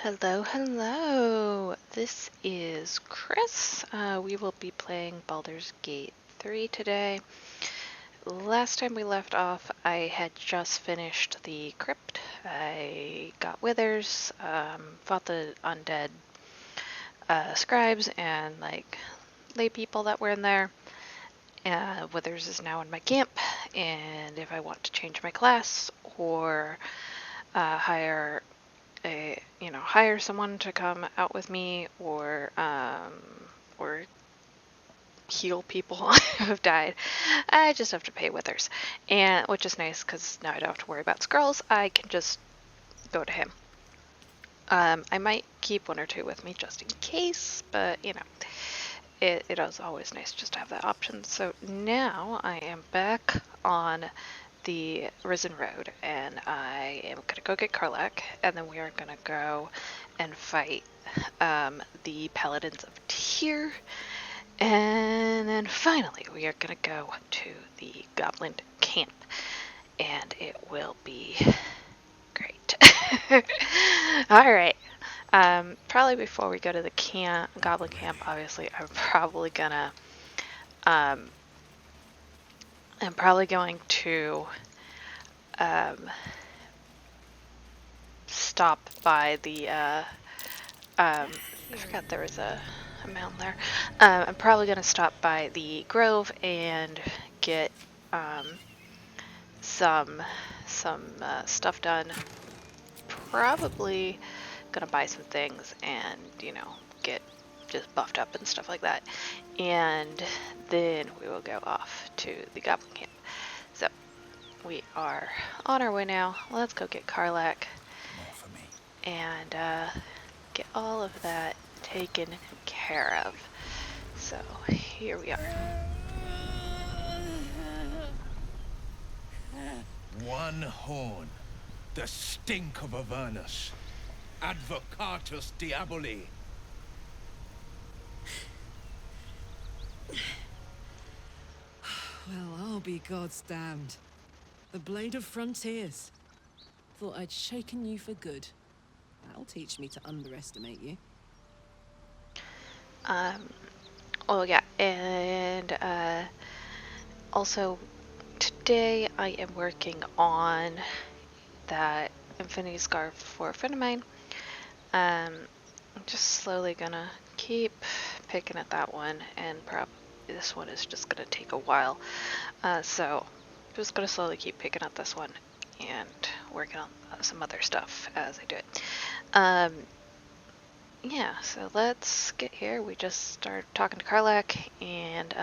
Hello, hello. This is Chris. We will be playing Baldur's Gate 3 today. Last time we left off, I had just finished the crypt. I got withers, fought the undead scribes and lay people that were in there. Withers is now in my camp, and if I want to change my class or hire someone to come out with me or heal people who have died, I just have to pay withers, and which is nice because now I don't have to worry about scrolls. I can just go to him. I might keep one or two with me just in case, but it is always nice just to have that option. So now I am back on the Risen Road, and I am gonna go get Karlach, and then we are gonna go and fight the Paladins of Tyr, and then finally we are gonna go to the Goblin camp, and it will be great. Alright, probably before we go to the Goblin camp, obviously I'm probably gonna I'm probably going to stop by the I forgot there was a mountain there. I'm probably going to stop by the grove and get some stuff done. Probably gonna buy some things and get just buffed up and stuff like that, and then we will go off to the Goblin camp. So we are on our way now. Let's go get Karlach and get all of that taken care of. So here we are. One horn, the stink of Avernus, advocatus diaboli. Well, I'll be God's damned. The Blade of Frontiers. Thought I'd shaken you for good. That'll teach me to underestimate you. Oh yeah, and also today I am working on that Infinity Scarf for a friend of mine. I'm just slowly gonna keep picking at that one, and probably this one is just gonna take a while. So I'm just gonna slowly keep picking at this one and working on some other stuff as I do it. Yeah, so let's get here. We just started talking to Karlach, and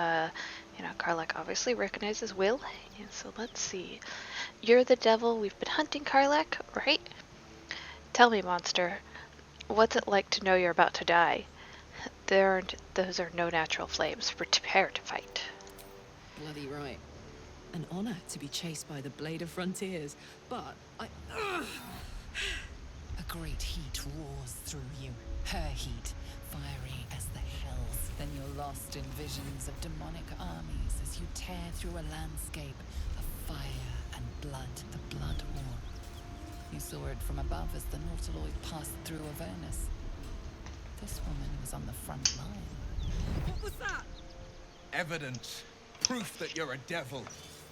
Karlach obviously recognizes Will, and so let's see. You're the devil we've been hunting, Karlach, right? Tell me, monster, what's it like to know you're about to die? Those are no natural flames. Prepare to fight. Bloody right. An honor to be chased by the Blade of Frontiers, but A great heat roars through you, her heat, fiery as the hells. Then you're lost in visions of demonic armies as you tear through a landscape of fire and blood, the Blood War. You saw it from above as the Nautiloid passed through Avernus. This woman was on the front line. what was that? Evidence, proof that you're a devil,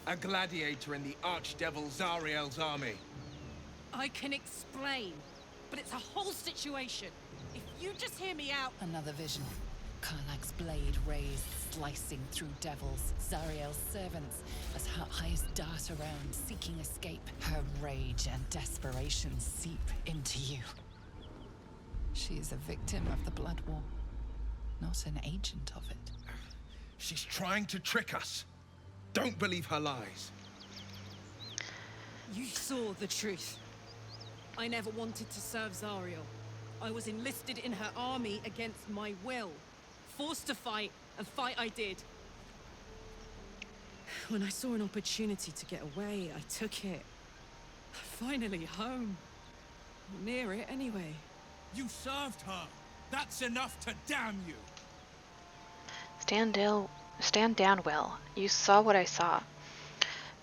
a gladiator in the archdevil Zariel's army. I can explain, but it's a whole situation. If you just hear me out. Another vision. Karlach's blade raised, slicing through devils, Zariel's servants, as her eyes dart around, seeking escape. Her rage and desperation seep into you. She is a victim of the Blood War, not an agent of it. She's trying to trick us. Don't believe her lies. You saw the truth. I never wanted to serve Zariel. I was enlisted in her army against my will. Forced to fight, and fight I did. When I saw an opportunity to get away, I took it. Finally home. Near it, anyway. You served her. That's enough to damn you. Stand down, Will. You saw what I saw.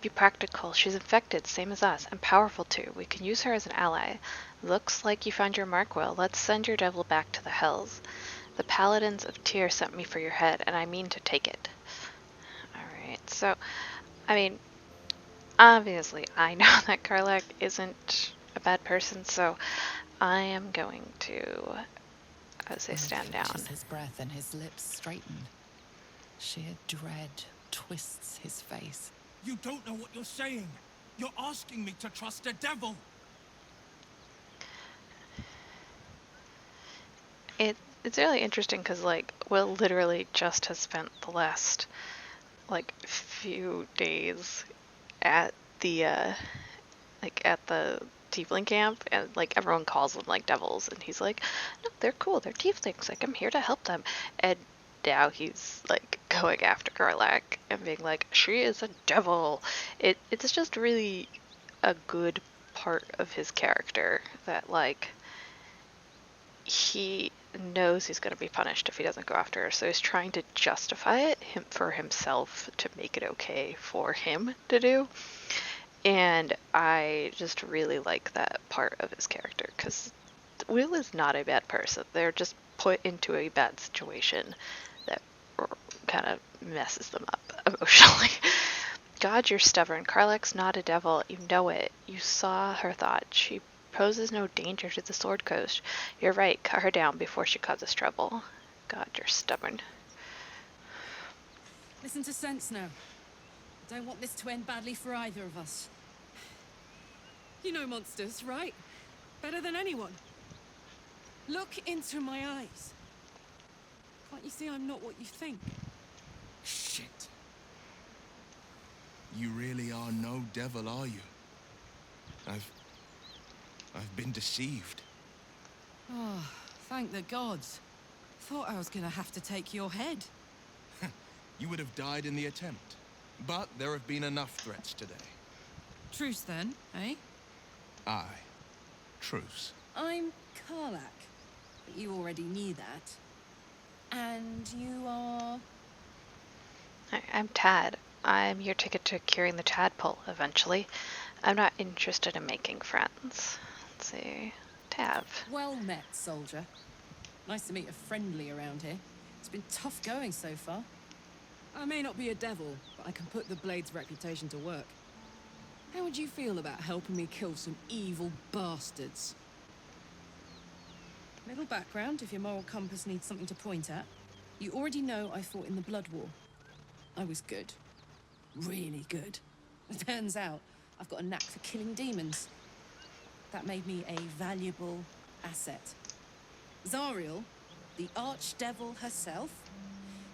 Be practical. She's infected, same as us, and powerful too. We can use her as an ally. Looks like you found your mark well. Let's send your devil back to the hells. The paladins of Tyr sent me for your head, and I mean to take it. Alright, so, I mean, obviously I know that Karlach isn't a bad person, so I am going to, I would say, stand down. His breath and his lips straighten. Sheer dread twists his face. You don't know what you're saying. You're asking me to trust a devil. It's really interesting because, like, Will literally just has spent the last, like, few days at the, at the tiefling camp, and, like, everyone calls them, like, devils, and he's like, no, they're cool, they're tieflings, like, I'm here to help them, and now he's, like, going after Karlach and being like, she is a devil. It's just really a good part of his character that, like, he knows he's going to be punished if he doesn't go after her, so he's trying to justify it for himself to make it okay for him to do. And I just really like that part of his character, because Will is not a bad person. They're just put into a bad situation that kind of messes them up emotionally. God, you're stubborn. Karlach's not a devil. You know it. You saw her thought. She poses no danger to the Sword Coast. You're right. Cut her down before she causes trouble. God, you're stubborn. Listen to sense now. I don't want this to end badly for either of us. You know monsters, right? Better than anyone. Look into my eyes. Can't you see I'm not what you think? Shit. You really are no devil, are you? I've been deceived. Oh, thank the gods. Thought I was gonna have to take your head. You would have died in the attempt. But there have been enough threats today. Truce then, eh? Aye. Truce. I'm Karlach. But you already knew that. And you are... I'm Tad. I'm your ticket to curing the tadpole eventually. I'm not interested in making friends. Let's see. Tav. Well met, soldier. Nice to meet a friendly around here. It's been tough going so far. I may not be a devil, but I can put the Blade's reputation to work. How would you feel about helping me kill some evil bastards? Little background, if your moral compass needs something to point at. You already know I fought in the Blood War. I was good. Really good. It turns out I've got a knack for killing demons. That made me a valuable asset. Zariel, the archdevil herself,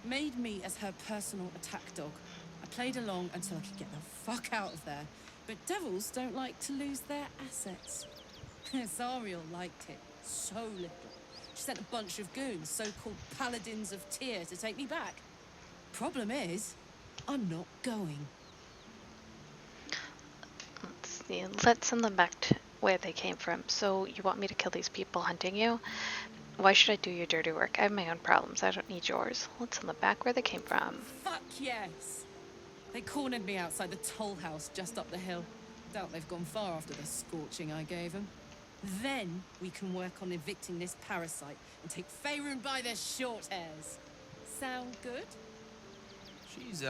made me as her personal attack dog. I played along until I could get the fuck out of there. But devils don't like to lose their assets. Zariel liked it so little. She sent a bunch of goons, so-called paladins of Tyr, to take me back. Problem is, I'm not going. Let's see. Let's send them back to where they came from. So you want me to kill these people hunting you? Why should I do your dirty work? I have my own problems. I don't need yours. Let's send them back where they came from. Fuck yes! They cornered me outside the toll house just up the hill. Doubt they've gone far after the scorching I gave them. Then we can work on evicting this parasite and take Faerun by their short hairs. Sound good? She's,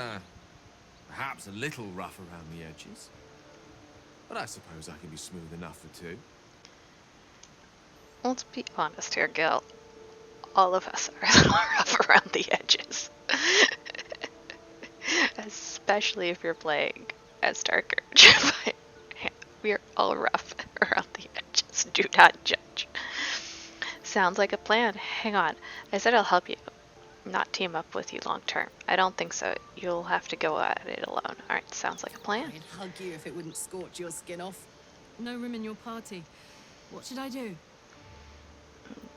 perhaps a little rough around the edges. But I suppose I can be smooth enough for two. Let's be honest here, Gil. All of us are a little rough around the edges. Especially if you're playing as Darkurge. But we are all rough around the edges. Do not judge. Sounds like a plan. Hang on. I said I'll help you, not team up with you long term. I don't think so. You'll have to go at it alone. Alright, sounds like a plan. I'd hug you if it wouldn't scorch your skin off. No room in your party. What should I do?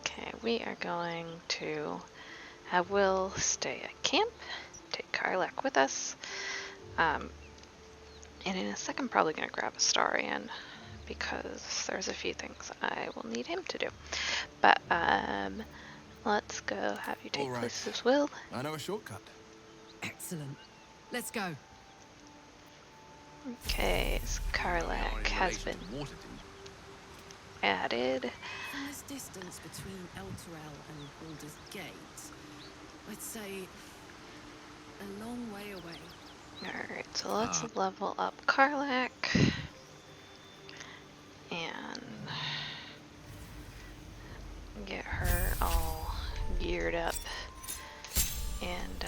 Okay, we are going to have Will stay at camp, take Karlach with us, and in a second probably going to grab Astarion because there's a few things I will need him to do. But let's go have you take places, Will. I know a shortcut. Excellent. Let's go. Okay, so Karlach has been added. From this distance between Elturel and Baldur's Gate, I'd say a long way away. Alright, so let's level up Karlach. And get her all geared up and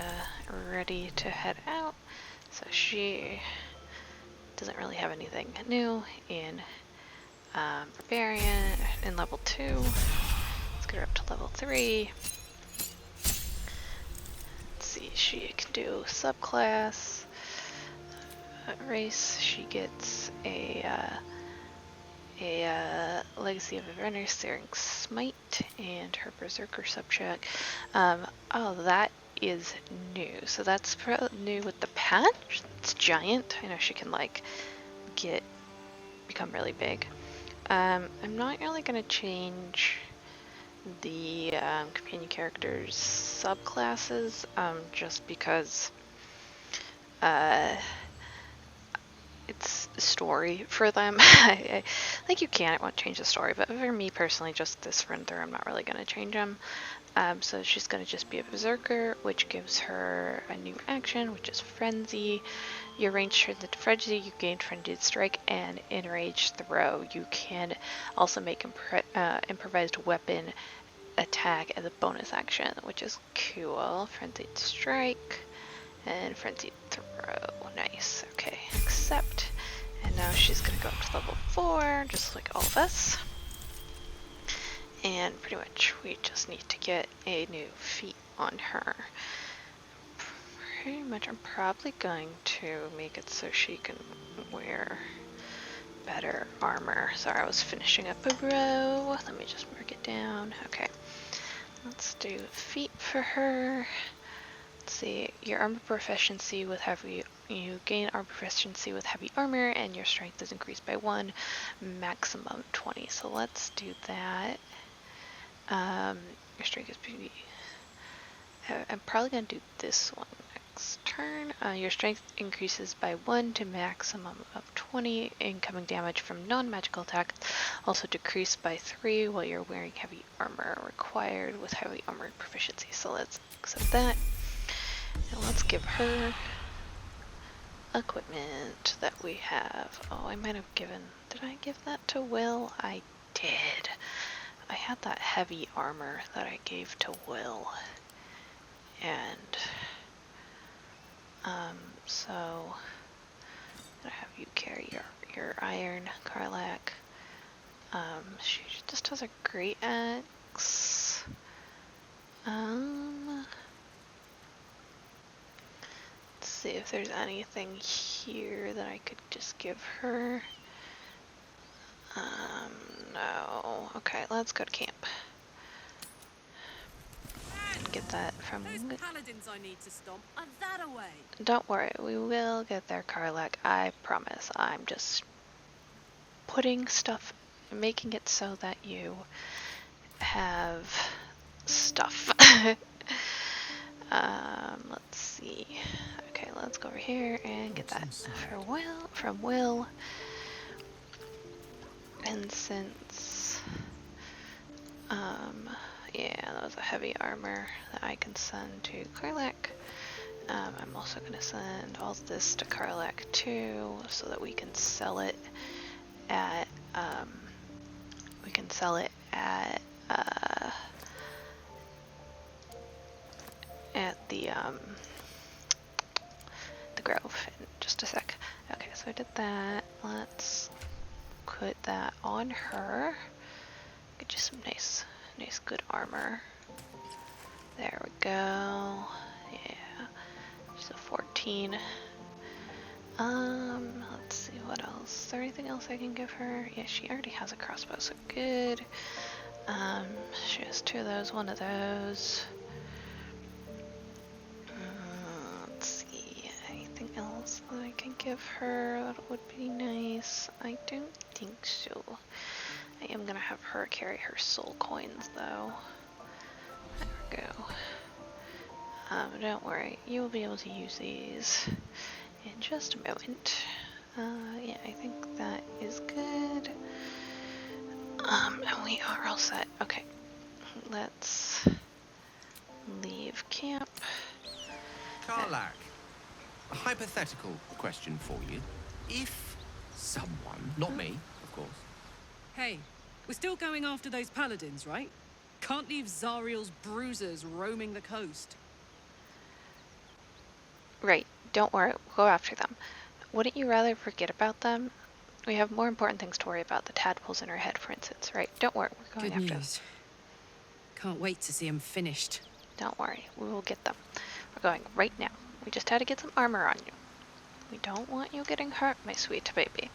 ready to head out. So she doesn't really have anything new in Barbarian in level 2. Let's get her up to level 3. Let's see, she can do subclass race. She gets a Legacy of Avenner Searing Smite and her Berserker subcheck. Oh, that is new. So that's new with the patch. It's giant. I know she can like become really big. I'm not really gonna change the companion characters subclasses just because it's story for them. I think you can. I won't change the story, but for me personally, just this run through, I'm not really going to change them. So she's going to just be a Berserker, which gives her a new action, which is Frenzy. Your range turns into Frenzy, you gain Frenzied Strike, and Enraged Throw. You can also make improvised weapon attack as a bonus action, which is cool. Frenzied Strike and Frenzied Throw. Nice. Okay, accept. And now she's going to go up to level 4, just like all of us. And pretty much we just need to get a new feat on her. Pretty much I'm probably going to make it so she can wear better armor. Sorry, I was finishing up a row. Let me just mark it down. Okay. Let's do feat for her. Let's see, your armor proficiency with heavy, you gain armor proficiency with heavy armor, and your strength is increased by 1, maximum 20. So let's do that. Your strength is pretty. I'm probably gonna do this one next turn. Your strength increases by 1 to maximum of 20. Incoming damage from non-magical attacks also decreased by 3 while you're wearing heavy armor required with heavy armor proficiency. So let's accept that. And let's give her equipment that we have. Oh, I might have given... Did I give that to Will? I did. I had that heavy armor that I gave to Will. And... so... I'm gonna have you carry your iron, Karlach. She just has a great axe. See if there's anything here that I could just give her. No. Okay, let's go to camp. And get that from... Those paladins I need to stomp are that away. Don't worry, we will get there, Karlach. I promise. I'm just putting stuff, making it so that you have stuff. Let's see. Okay, let's go over here and get that from Will. And since, yeah, that was a heavy armor that I can send to Karlach. I'm also going to send all this to Karlach too, so that we can sell it at, the Grove in just a sec. Okay, so I did that. Let's put that on her. Get you some nice good armor. There we go. Yeah. So 14. Let's see what else. Is there anything else I can give her? Yeah, she already has a crossbow, so good. She has 2 of those, 1 of those. Let's see, anything else that I can give her that would be nice? I don't think so. I am gonna have her carry her soul coins though. There we go. Don't worry, you will be able to use these in just a moment. Yeah, I think that is good. And we are all set. Okay, let's leave camp. Karlach, a hypothetical question for you. If someone, not me, of course. Hey, we're still going after those paladins, right? Can't leave Zariel's bruisers roaming the coast. Right, don't worry, we'll go after them. Wouldn't you rather forget about them? We have more important things to worry about, the tadpoles in our head, for instance, right? Don't worry, we're going Good after news. Can't wait to see them finished. them. Don't worry, we will get them. We're going right now. We just had to get some armor on you. We don't want you getting hurt, my sweet baby.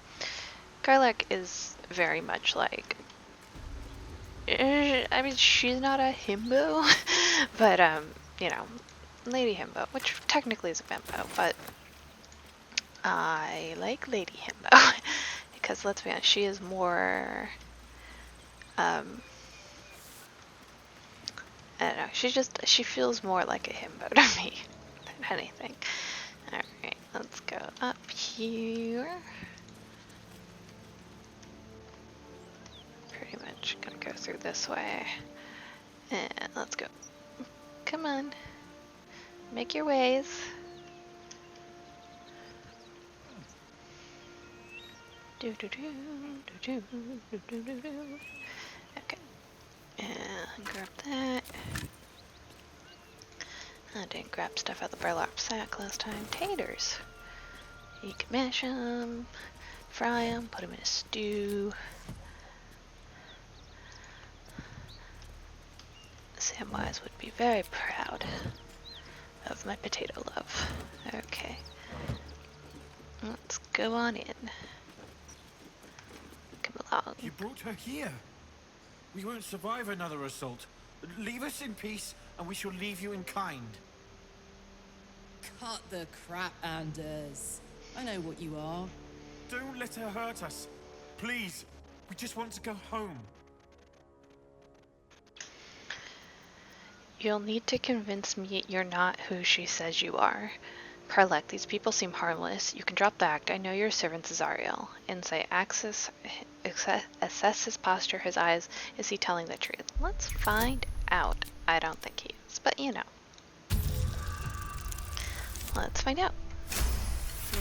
Karlach is very much like... I mean, she's not a himbo, but, you know, Lady Himbo, which technically is a bimbo, but I like Lady Himbo because let's be honest, she is more, I don't know, she feels more like a himbo to me than anything. Alright, let's go up here. Pretty much gonna go through this way. And let's go. Come on. Make your ways. Do do do do do do do do do. Okay. And grab that. I didn't grab stuff out of the burlap sack last time. Taters. You can mash them, fry them, put them in a stew. Samwise would be very proud of my potato love. Okay. Let's go on in. Come along. You brought her here. We won't survive another assault. Leave us in peace, and we shall leave you in kind. Cut the crap, Anders. I know what you are. Don't let her hurt us. Please. We just want to go home. You'll need to convince me you're not who she says you are. Karlach, these people seem harmless. You can drop the act. I know you're a servant to Zariel. Insight, assess his posture, his eyes. Is he telling the truth? Let's find out. I don't think he is, but you know. Let's find out.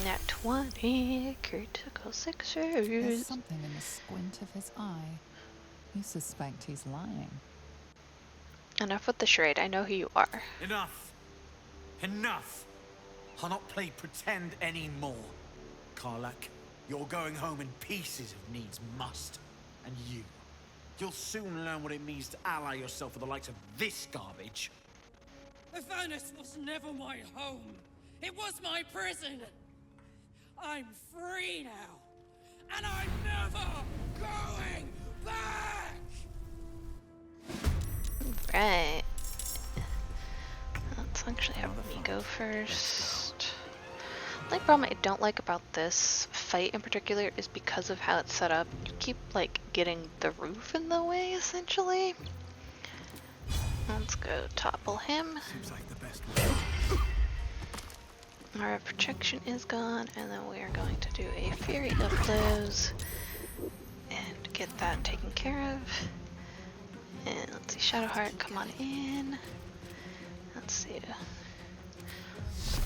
Nat 20, critical There's success. something in the squint of his eye. You suspect he's lying. Enough with the charade. I know who you are. Enough. Enough. I'll not play pretend anymore. Karlach, you're going home in pieces if needs must. And you'll soon learn what it means to ally yourself with the likes of this garbage. Avernus was never my home. It was my prison. I'm free now. And I'm never going back! Right. Let's actually have me go first. The only problem I don't like about this fight in particular is because of how it's set up. You keep, like, getting the roof in the way, essentially. Let's go topple him. Seems like the best way. Our protection is gone, and then we are going to do a Fury of Blows and get that taken care of. And let's see, Shadowheart, come on in. Let's see.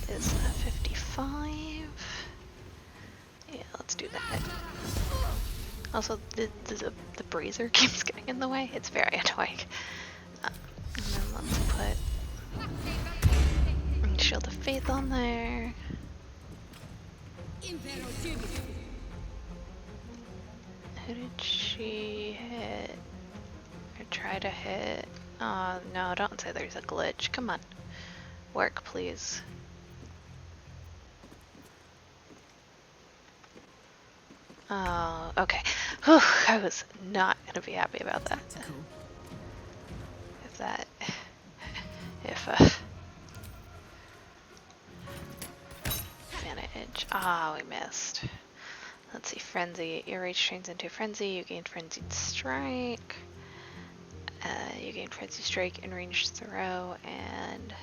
Is that 55? Yeah, let's do that. Also, the brazier keeps getting in the way. It's very annoying. And then let's put Shield of Faith on there. Who did she hit? Or try to hit? Oh, no, don't say there's a glitch. Come on. Work, please. Oh, okay. Whew, I was not going to be happy about that. If advantage. Ah, we missed. Let's see, Frenzy. Your rage trains into Frenzy. You gain Frenzied Strike. You gain Frenzy Strike and ranged throw, and...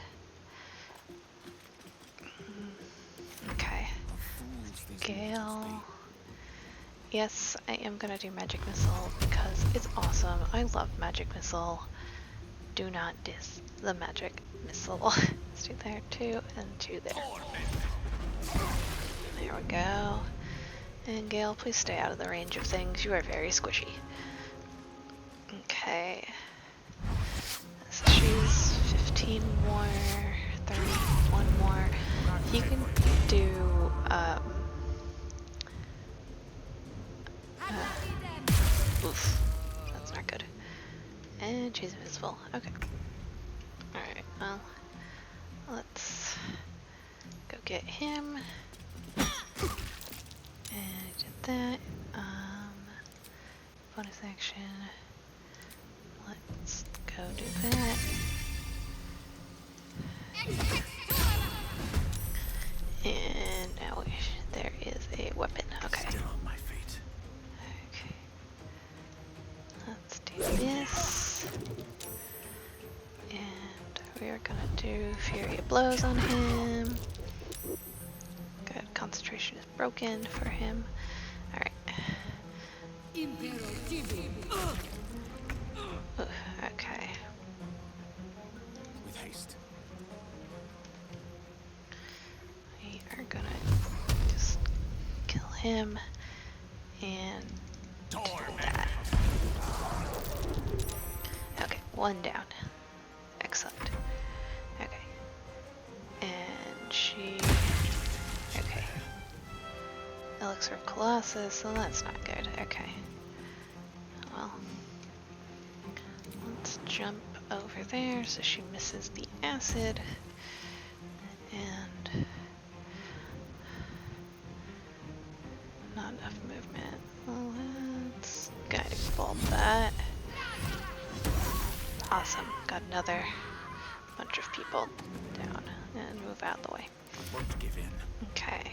Okay. Gale. Yes, I am gonna do magic missile because it's awesome. I love magic missile. Do not diss the magic missile. Let's do there, 2 and 2 there. There we go. And Gale, please stay out of the range of things. You are very squishy. Okay. So she's 15 more, 31 more. He can do, oof. That's not good. And she's invisible. Okay. Alright, well, let's go get him. And did that. Bonus action. Let's go do that. And now there is a weapon. Okay. Still on my feet. Okay. Let's do this. And we are gonna do Fury of Blows on him. Good. Concentration is broken for him. Alright. Okay. With haste. We are gonna just kill him and do that. Okay, 1 down. Excellent. Okay. And she... Okay. Elixir of Colossus, so that's not good. Okay. Well, let's jump over there so she misses the acid. And not enough movement. Well, let's guiding bolt that. Awesome. Got another bunch of people down and move out of the way. I won't give in. Okay.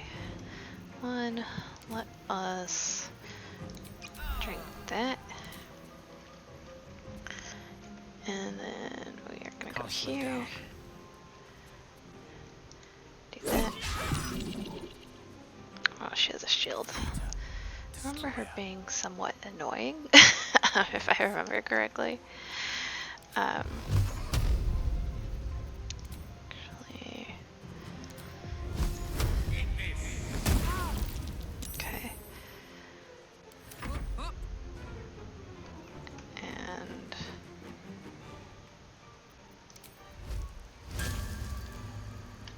1, let us drink that. And then we are gonna go here. Do that. Oh, she has a shield. I remember her being somewhat annoying, if I remember correctly. Actually... Okay. And...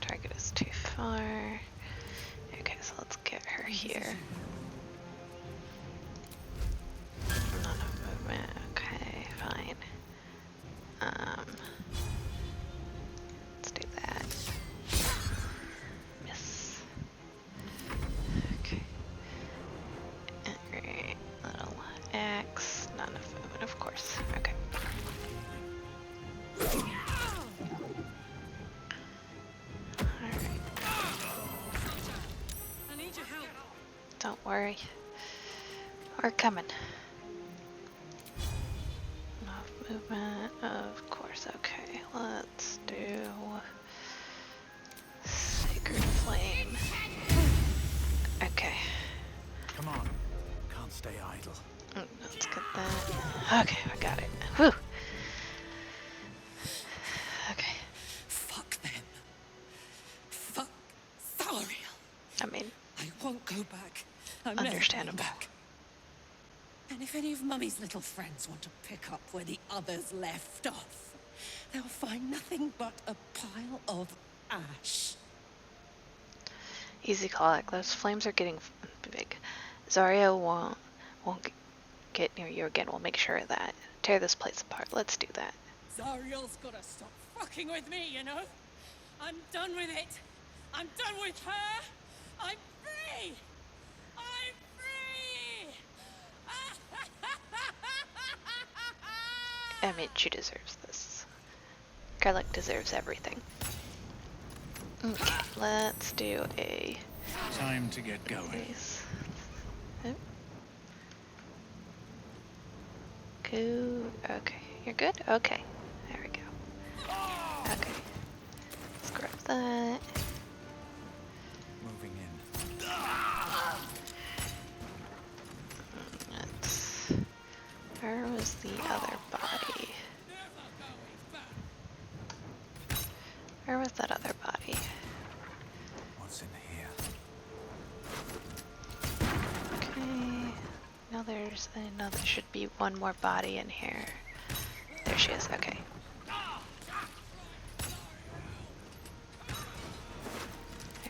target is too far. Okay, so let's get her here. Not enough movement. Okay, fine. Let's do that. Miss. Okay. Alright, little axe. Not enough movement, of course. Okay. Alright. I need your help. Don't worry. We're coming. Enough movement, of course. Okay, let's do Sacred Flame. Okay. Come on. Can't stay idle. Let's get that. Okay, I got it. Whew. Okay. Fuck them. Fuck Thariel. I mean, I won't go back. I'm never understandable. going back. And if any of Mummy's little friends want to pick up where the others left off, they'll find nothing but a pile of ash. Easy, Karlach. Those flames are getting big. Zarya won't get near you again. We'll make sure of that. Tear this place apart. Let's do that. Zariel's gotta stop fucking with me, you know? I'm done with it. I'm done with her. I'm free. I'm free. I mean, she deserves this. Karlach deserves everything. Okay, let's do a Time to get going. base. Oh. Good. Okay, you're good? Okay. There we go. Okay. Let's grab that. Moving in. Where was the other body? Where was that other body? What's in here? Okay. No, there should be one more body in here. There she is. Okay.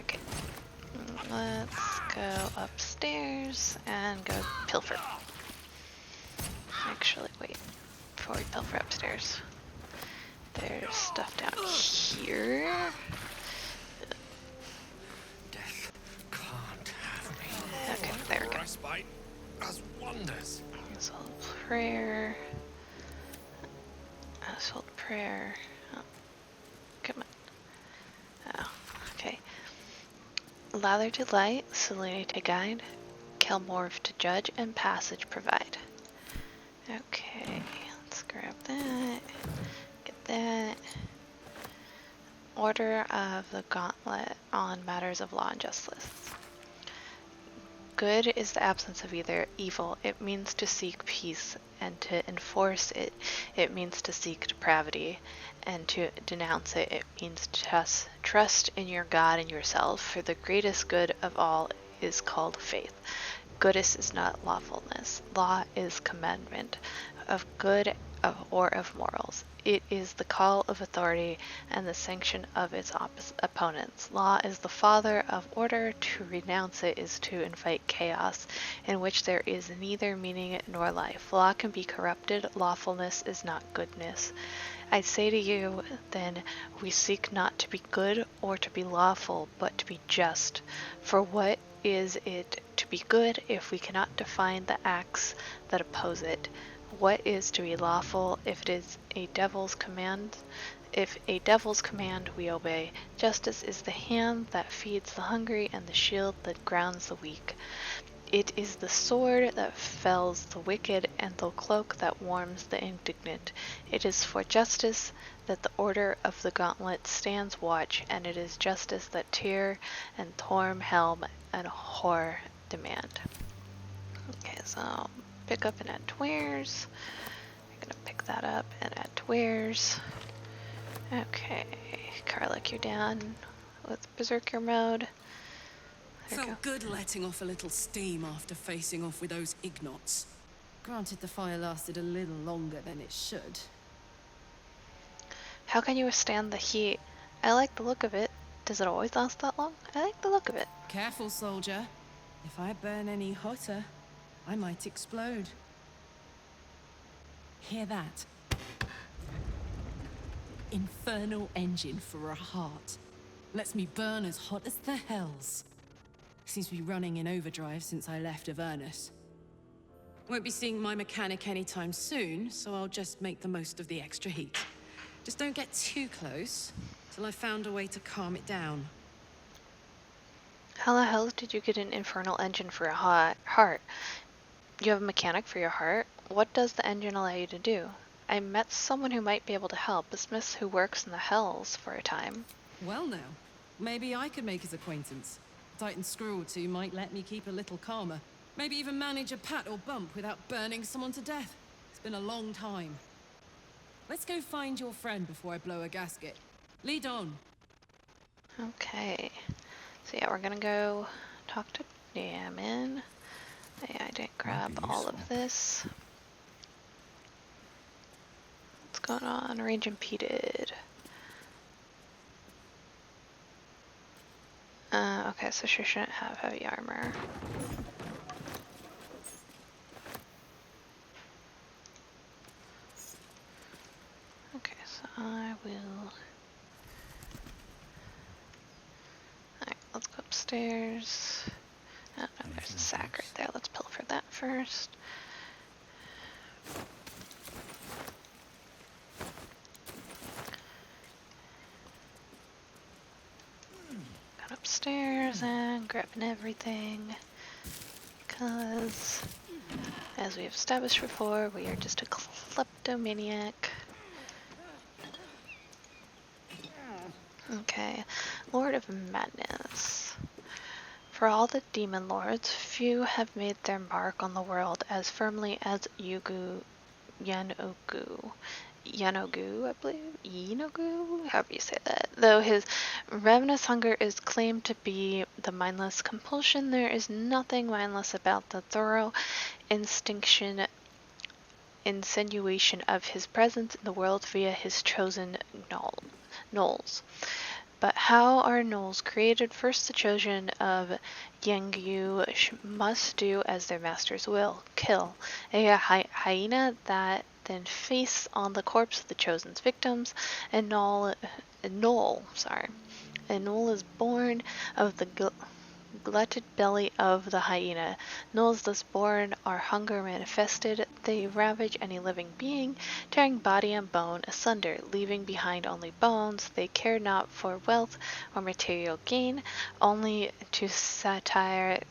Okay. Let's go upstairs and go pilfer. Actually, wait. Before we pilfer upstairs. There's stuff down here. Death can't have me. Okay, there we go. Respite does wonders. Household prayer. Household prayer. Oh, come on. Oh, okay. Lather to light, Selene to guide, Kelmorv to judge, and passage provide. Okay, let's grab that. Get that. Order of the Gauntlet on matters of law and justice. Good is the absence of either evil. It means to seek peace, and to enforce it, it means to seek depravity, and to denounce it, it means to trust in your God and yourself, for the greatest good of all is called faith. Goodness is not lawfulness. Law is commandment of good or of morals. It is the call of authority and the sanction of its opponents. Law is the father of order. To renounce it is to invite chaos, in which there is neither meaning nor life. Law can be corrupted. Lawfulness is not goodness. I say to you, then, we seek not to be good or to be lawful, but to be just. For what is it to be good if we cannot define the acts that oppose it? What is to be lawful if it is a devil's command? If a devil's command we obey. Justice is the hand that feeds the hungry and the shield that grounds the weak. It is the sword that fells the wicked and the cloak that warms the indignant. It is for justice that the order of the gauntlet stands watch, and it is justice that Tyr and Torm, Helm, and Hor demand. Okay, so pick up and add to wares. I'm gonna pick that up and add to wares. Okay, Karlach, you're down with Berserker mode. There we Felt go. good letting off a little steam after facing off with those Ignots. Granted, the fire lasted a little longer than it should. How can you withstand the heat? I like the look of it. Does it always last that long? I like the look of it. Careful, soldier. If I burn any hotter, I might explode. Hear that? Infernal engine for a heart. Lets me burn as hot as the hells. Seems to be running in overdrive since I left Avernus. Won't be seeing my mechanic anytime soon, so I'll just make the most of the extra heat. Just don't get too close, till I've found a way to calm it down. How the hell did you get an infernal engine for a heart? You have a mechanic for your heart? What does the engine allow you to do? I met someone who might be able to help, a smith who works in the hells for a time. Well now, maybe I could make his acquaintance. A Titan screw or two might let me keep a little calmer. Maybe even manage a pat or bump without burning someone to death. It's been a long time. Let's go find your friend before I blow a gasket. Lead on. Okay. So yeah, we're gonna go talk to Damon. Yeah, I didn't grab all of this. What's going on? Range impeded. Okay, so she shouldn't have heavy armor. Okay, so I will... Alright, let's go upstairs. Oh, no, there's a sack right there. Let's pilfer that first. Got upstairs and grabbing everything. Because, as we have established before, we are just a kleptomaniac. Okay, Lord of Madness. For all the demon lords, few have made their mark on the world as firmly as Yanogu, I believe, Yanogu, however you say that. Though his ravenous hunger is claimed to be the mindless compulsion, there is nothing mindless about the thorough insinuation of his presence in the world via his chosen gnolls. But how are gnolls created? First, the chosen of Yangyu must do as their masters will, kill a hyena that then feasts on the corpse of the chosen's victims. A gnoll is born of the glutted belly of the hyena. Gnolls thus born are hunger manifested. They ravage any living being, tearing body and bone asunder, leaving behind only bones. They care not for wealth or material gain, only to satiate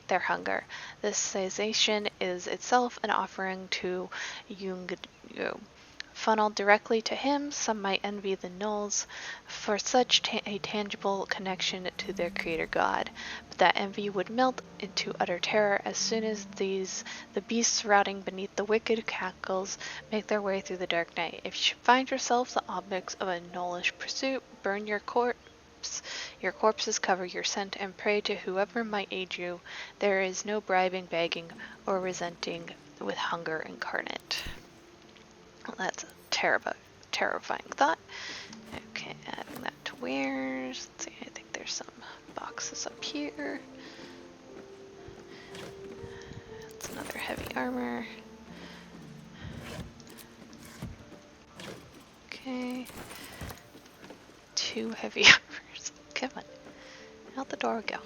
their hunger. This satiation is itself an offering to Yungu. Funneled directly to him, some might envy the gnolls for such a tangible connection to their creator god, but that envy would melt into utter terror as soon as the beasts rotting beneath the wicked cackles make their way through the dark night. If you find yourself the objects of a gnollish pursuit, burn your corpses cover your scent, and pray to whoever might aid you. There is no bribing, begging, or resenting with hunger incarnate. Well, that's a terrifying thought. Okay, adding that to wares. Let's see, I think there's some boxes up here. That's another heavy armor. Okay. 2 heavy armors. Come on. Out the door we go.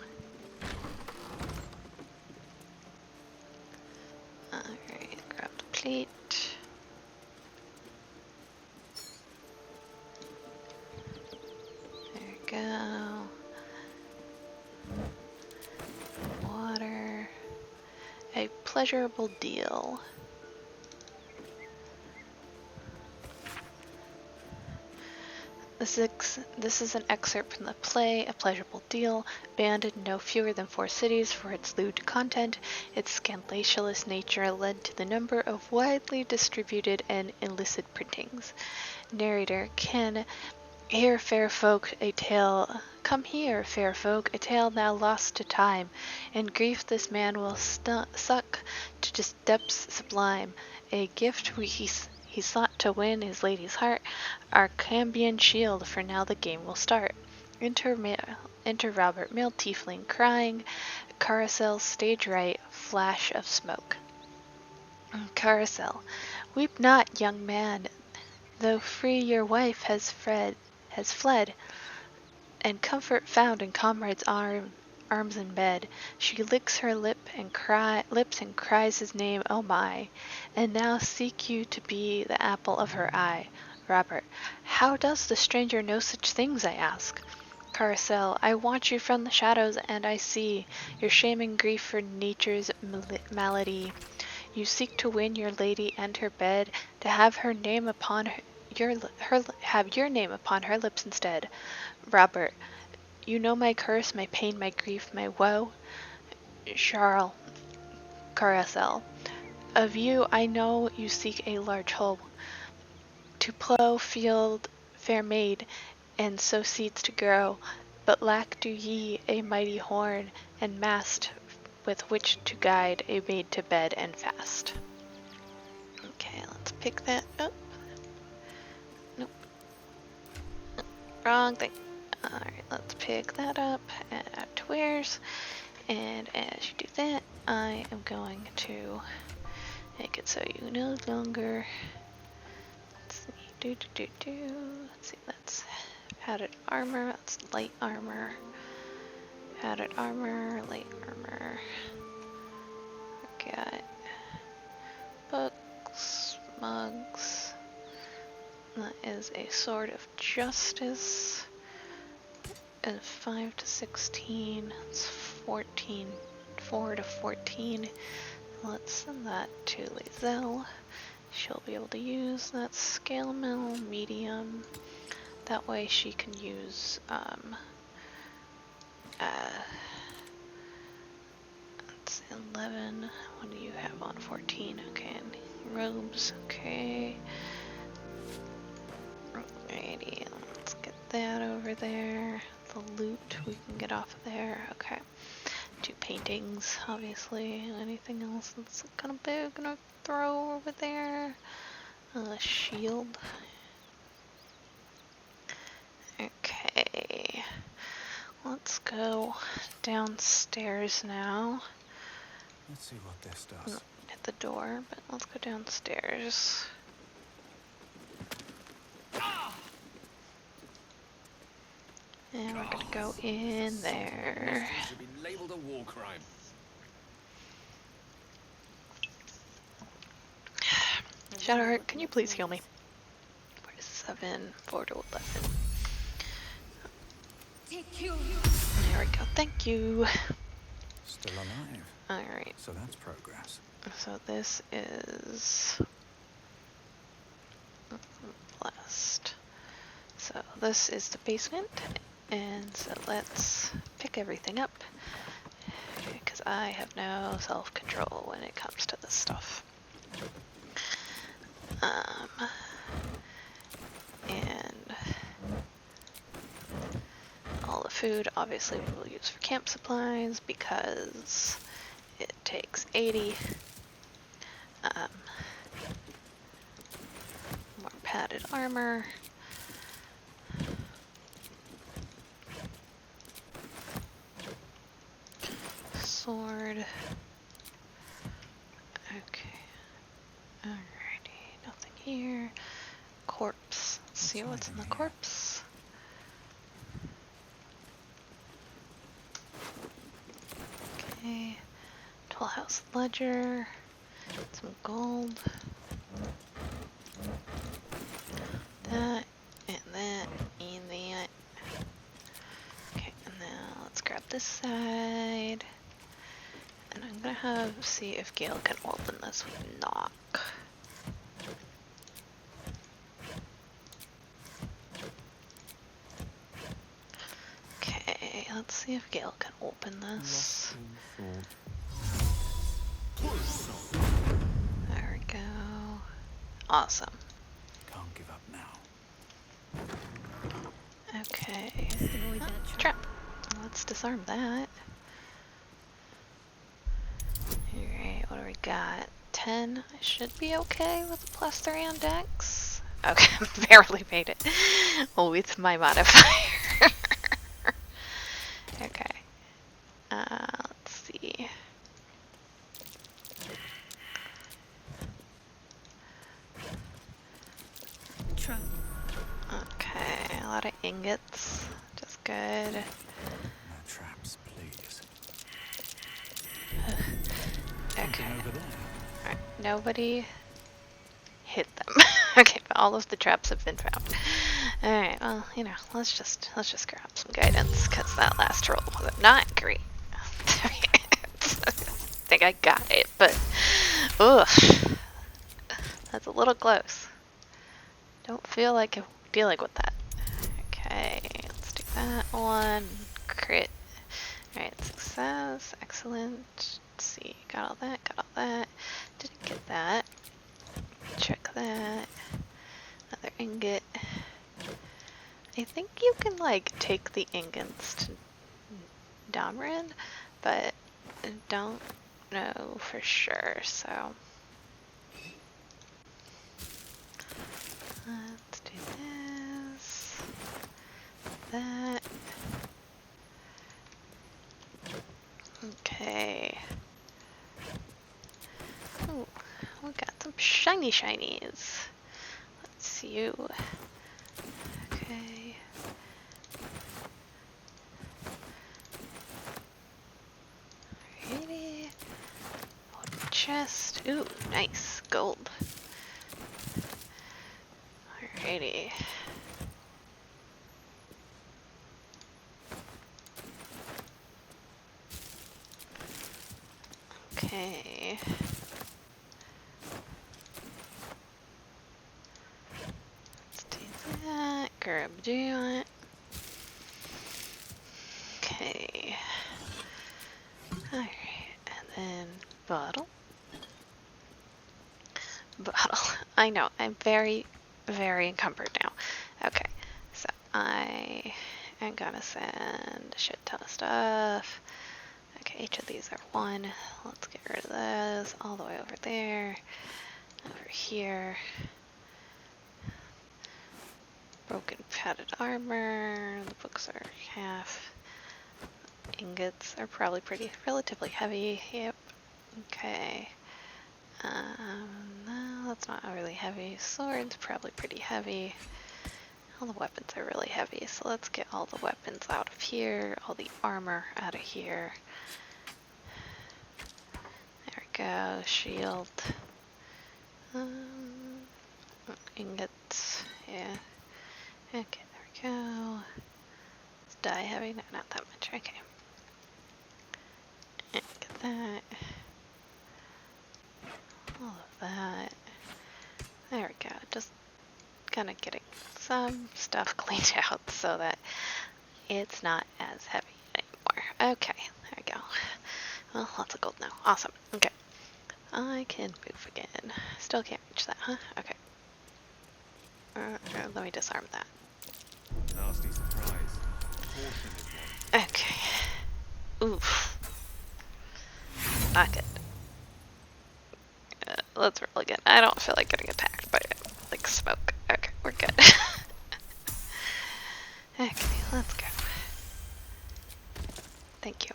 Alright, grab the plate. Go. Water. A pleasurable deal. This is an excerpt from the play, A Pleasurable Deal, banned in no fewer than 4 cities for its lewd content. Its scandalous nature led to the number of widely distributed and illicit printings. Narrator, Come here, fair folk, a tale now lost to time. In grief this man will suck to depths sublime. A gift he sought to win his lady's heart. Our Cambion shield, for now the game will start. Enter Robert, male tiefling, crying. Carousel, stage right, flash of smoke. Carousel, weep not, young man, though free your wife has fled, and comfort found in comrade's arms in bed. She licks her lips and cries his name, oh my, and now seek you to be the apple of her eye. Robert, how does the stranger know such things, I ask? Carousel, I watch you from the shadows, and I see your shame and grief for nature's malady. You seek to win your lady and her bed, to have her name upon have your name upon her lips instead. Robert, you know my curse, my pain, my grief, my woe. Charles, Carousel, of you I know you seek a large hoe, to plough field fair maid, and sow seeds to grow, but lack do ye a mighty horn and mast with which to guide a maid to bed and fast. Okay, let's pick that up. Nope. Wrong thing. Alright, let's pick that up and add to wares. And as you do that, I am going to make it so you no longer. Let's see. Let's see, that's padded armor, that's light armor. Padded armor, light armor. We got books, mugs. That is a sword of justice. And 5 to 16. It's 14. 4 to 14. Let's send that to Lizelle. She'll be able to use that scale mill medium. That way she can use that's 11. What do you have on 14? Okay, and robes, okay. Alrighty, let's get that over there. The loot we can get off of there, okay. 2 paintings, obviously. Anything else that's kind of big gonna throw over there? Shield. Okay. Let's go downstairs now. Let's see what this does. Hit the door, but let's go downstairs. And we're gonna go in there. Should be labeled a war crime. Shadowheart, can you please heal me? 4 to 7, 4 to 11. There we go, thank you. Still alive. Alright, So that's progress. so this is blessed. So this is the basement, and so let's pick everything up, because I have no self-control when it comes to this stuff. And all the food obviously we will use for camp supplies because it takes 80. More padded armor. Sword. Okay. Alrighty, nothing here. Corpse. Let's see what's in the corpse. Okay. Toll House Ledger. Some gold. That and that and that. Okay, and now let's grab this side. And I'm gonna see if Gale can open this with knock. Okay, let's see if Gale can open this. There we go. Awesome. Can't give up now. Okay. Trap. Let's disarm that. Alright, what do we got? 10. I should be okay with a +3 on dex. Okay, barely made it. With my modifier. Okay. Let's see. Okay, a lot of ingots. Just good. No traps, please. Okay. Over there. Alright, nobody hit them. Okay, but all of the traps have been found. Alright, well, you know, let's just grab some guidance, because that last roll was not great. I think I got it, but ugh. That's a little close. Don't feel like dealing with that. Okay, let's do that one. Crit. Alright, success. Excellent. Let's see. Got all that, got all that. Didn't get that. Check that. Another ingot. I think you can, like, take the ingots to Domrin, but I don't know for sure, so. Let's do this. That. Okay. Ooh, we got some shiny shinies. Let's see you. Okay. Alrighty. Open chest. Ooh, nice. Gold. Alrighty. Okay. Let's do that. Grab that. Okay. Alright, and then bottle. I know. I'm very, very encumbered now. Okay, so I am gonna send a shit ton of stuff. Okay, each of these are 1. Let's get rid of those all the way over there. Over here. Broken padded armor. The books are half. Ingots are probably relatively heavy. Yep. Okay. No, that's not really heavy. Swords probably pretty heavy. All the weapons are really heavy, so let's get all the weapons out of here, all the armor out of here. There we go, shield. Ingots, yeah. Okay, there we go. Is dye heavy? No, not that much, okay. And get that. All of that. There we go, just kind of getting some stuff cleaned out so that it's not as heavy anymore. Okay, there we go. Well, lots of gold now. Awesome. Okay. I can move again. Still can't reach that, huh? Okay. Let me disarm that. Nasty surprise. Caution is one. Okay. Oof. Not good. Let's roll again. I don't feel like getting attacked by like smoke. Okay, we're good. Okay, let's go. Thank you.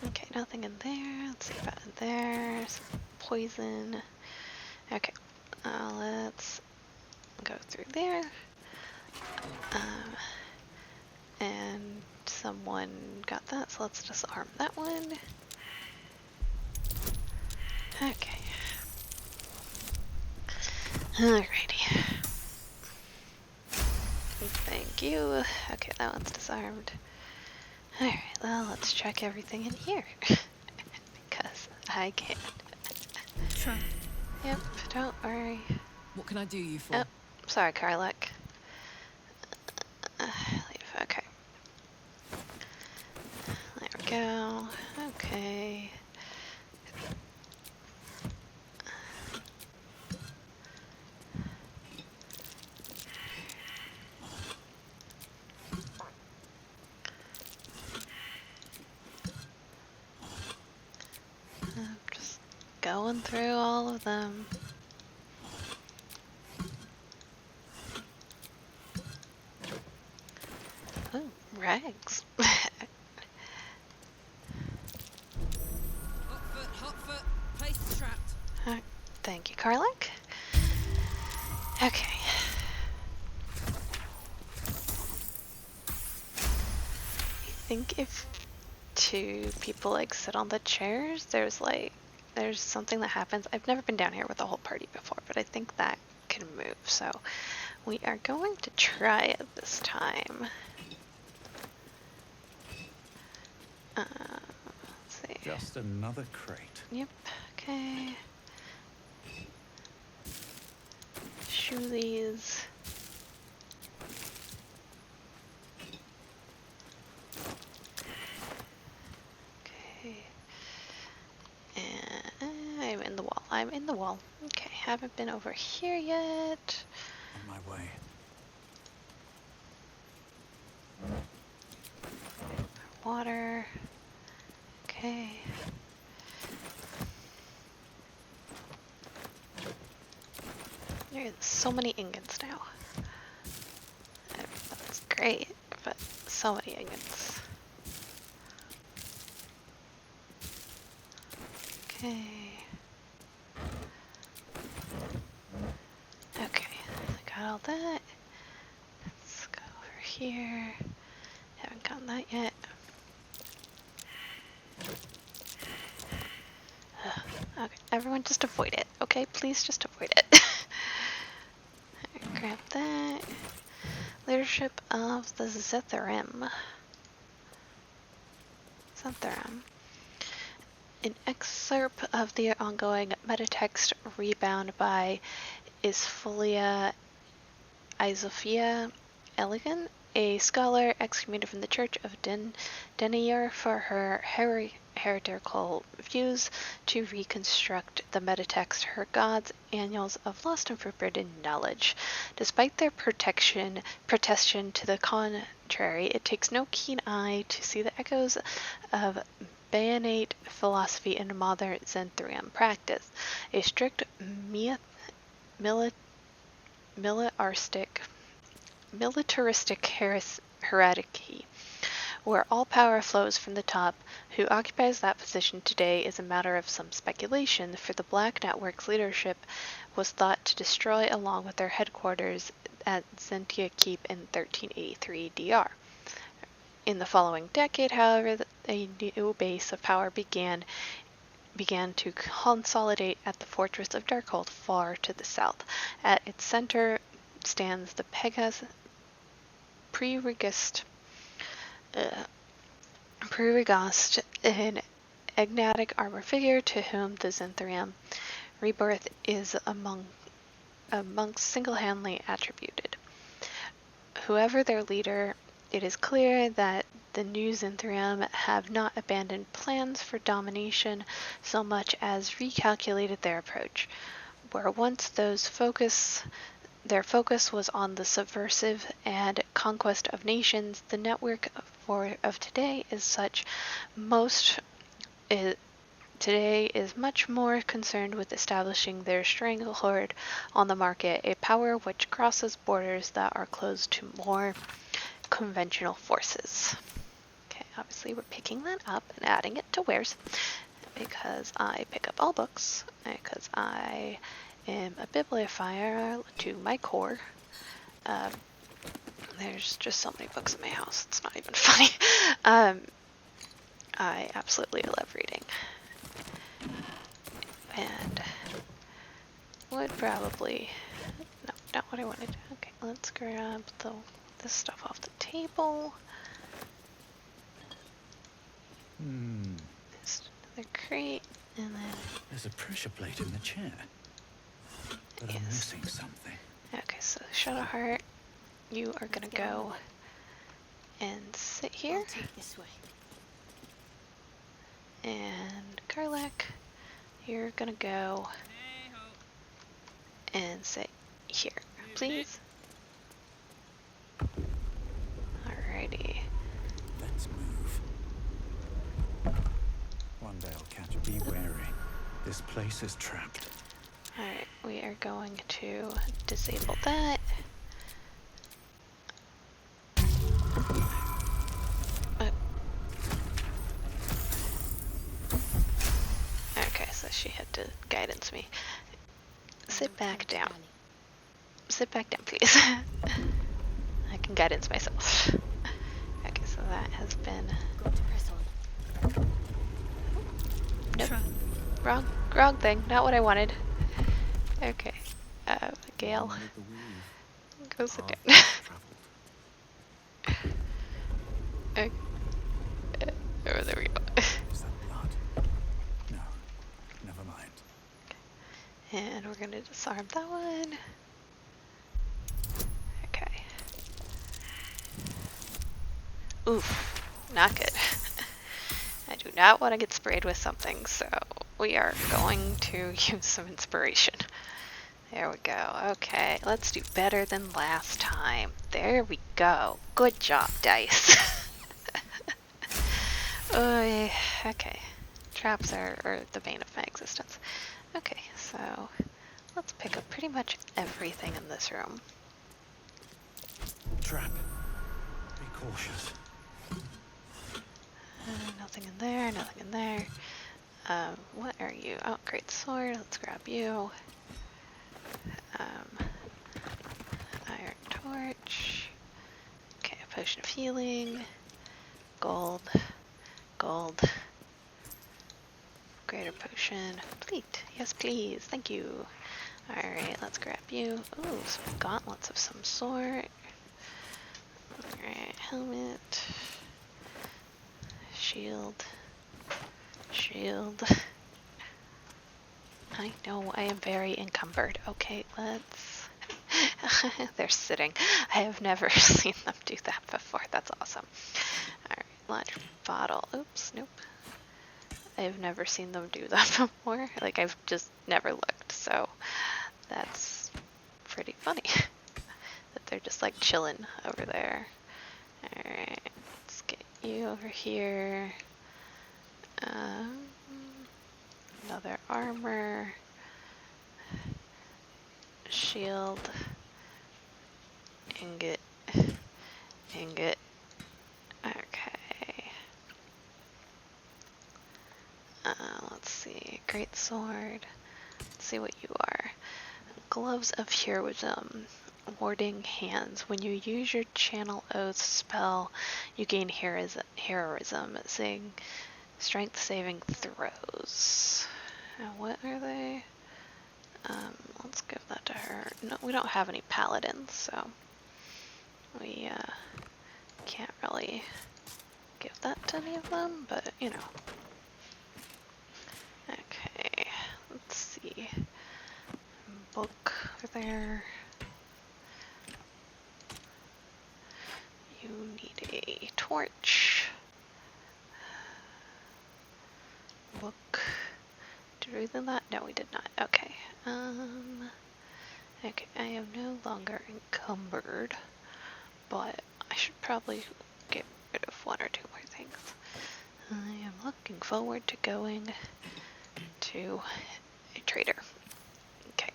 Okay, nothing in there. Let's see about in there. Some poison. Okay, let's go through there. And someone got that, so let's disarm that one. Okay. Alrighty. Thank you. Okay, that one's disarmed. Alright, well, let's check everything in here. Because I can. Trap. Yep, don't worry. What can I do you for? Oh, sorry, Karlach. Leave, okay. There we go. Okay. I'm just going through all of them. Oh, rags. Hot foot, place trapped. Thank you, Karlach. Okay. I think if 2 people like sit on the chairs, there's something that happens. I've never been down here with a whole party before, but I think that can move. So we are going to try it this time. Let's see. Just another crate. Yep. Okay. Shoe these. Okay. And I'm in the wall. I'm in the wall. Okay, haven't been over here yet. On my way. Water. Okay. There's so many ingots now. That's great, but so many ingots. Okay. Okay, I got all that. Let's go over here. Haven't gotten that yet. Okay, everyone just avoid it, okay? Please just avoid it. Grab that. Leadership of the Zetherim. An excerpt of the ongoing metatext Rebound by Isfolia Isophia Elegant, a scholar excommunicated from the Church of Denier for her heretical views to reconstruct the metatext her gods, annals of lost and forbidden knowledge. Despite their protestation to the contrary, it takes no keen eye to see the echoes of Bayanate philosophy in modern Zenthrium practice. A strict militaristic hierarchy, where all power flows from the top. Who occupies that position today is a matter of some speculation, for the Black Network's leadership was thought to destroy along with their headquarters at Zentia Keep in 1383 DR. In the following decade, however, a new base of power began to consolidate at the fortress of Darkhold far to the south. At its center stands the Preregist, an enigmatic armor figure to whom the Zenthrium rebirth is amongst single-handedly attributed. Whoever their leader, it is clear that the new Zenthrium have not abandoned plans for domination so much as recalculated their approach. Where once their focus was on the subversive and conquest of nations, the network of today is much more concerned with establishing their stranglehold on the market, a power which crosses borders that are closed to more conventional forces. Okay, obviously we're picking that up and adding it to wares, because I pick up all books, because I am a bibliophile to my core. There's just so many books in my house, it's not even funny. I absolutely love reading. And would probably, no, not what I wanted. Okay, let's grab this stuff off the table. There's another crate, and then There's a pressure plate in the chair. But I'm missing something. okay, so Shadowheart, you are gonna go and sit here. I'll take this way. And Karlach, you're gonna go and sit here, please. Alrighty. Let's move. One day I'll catch. Be wary. This place is trapped. Alright, we are going to disable that. Okay, so she had to guidance me. Sit back down. Sit back down, please. I can guidance myself. Okay, so that has been... Nope. Wrong thing. Not what I wanted. Okay. Gale. Go sit down. Okay. Oh, there we go. Is that blood? No. Never mind. And we're gonna disarm that one. Okay. Oof. Not good. I do not want to get sprayed with something, so we are going to use some inspiration. There we go. Okay, let's do better than last time. There we go. Good job, dice. Okay. Traps are the bane of my existence. Okay, so let's pick up pretty much everything in this room. Trap. Be cautious. Nothing in there, nothing in there. What are you? Oh, great sword. Let's grab you. Iron torch. Okay, a potion of healing. Gold. Greater potion. Complete. Yes, please. Thank you. Alright, let's grab you. Ooh, some gauntlets of some sort. Alright, helmet. Shield. I know I am very encumbered. Okay, let's... They're sitting. I have never seen them do that before. That's awesome. Alright, large bottle. Oops, nope. I've never seen them do that before. Like, I've just never looked, so that's pretty funny. That they're just like chilling over there. Alright, let's get you over here. Another armor. Shield. Ingot. Ingot. Okay. Let's see. Great sword. Let's see what you are. Gloves of Heroism. Warding hands. When you use your Channel Oath spell, you gain heroism. Saying strength saving throws. What are they? Let's give that to her. No, we don't have any paladins, so we can't really give that to any of them, but you know. Okay, let's see. Book over there. You need a torch. Book. Did we do that? No, we did not. Okay. Okay, I am no longer encumbered, but I should probably get rid of one or two more things. I am looking forward to going to a trader. Okay.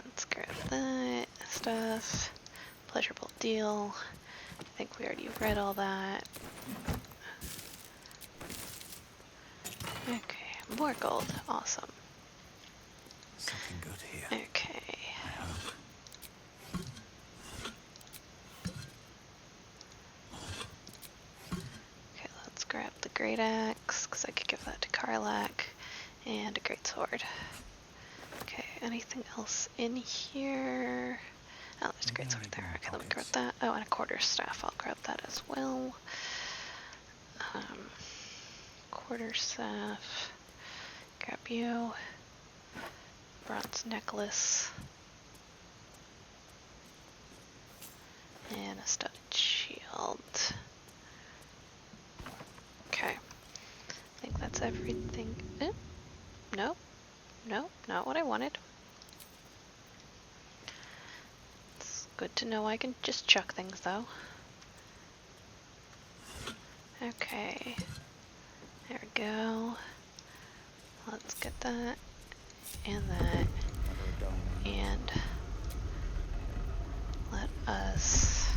Let's grab that stuff. Pleasurable deal. I think we already read all that. Okay, more gold. Awesome. Something good here. Okay. I hope. Okay, let's grab the great axe, because I could give that to Karlach, and a great sword. Okay, anything else in here? Oh, there's a great sword there. Okay, let me grab that. Oh, and a quarterstaff. I'll grab that as well. Quarterstaff. Grab you. Bronze necklace. And a studded shield. Okay. I think that's everything. Nope. Nope, not what I wanted. It's good to know I can just chuck things though. Okay. There we go. Let's get that. And that. And let us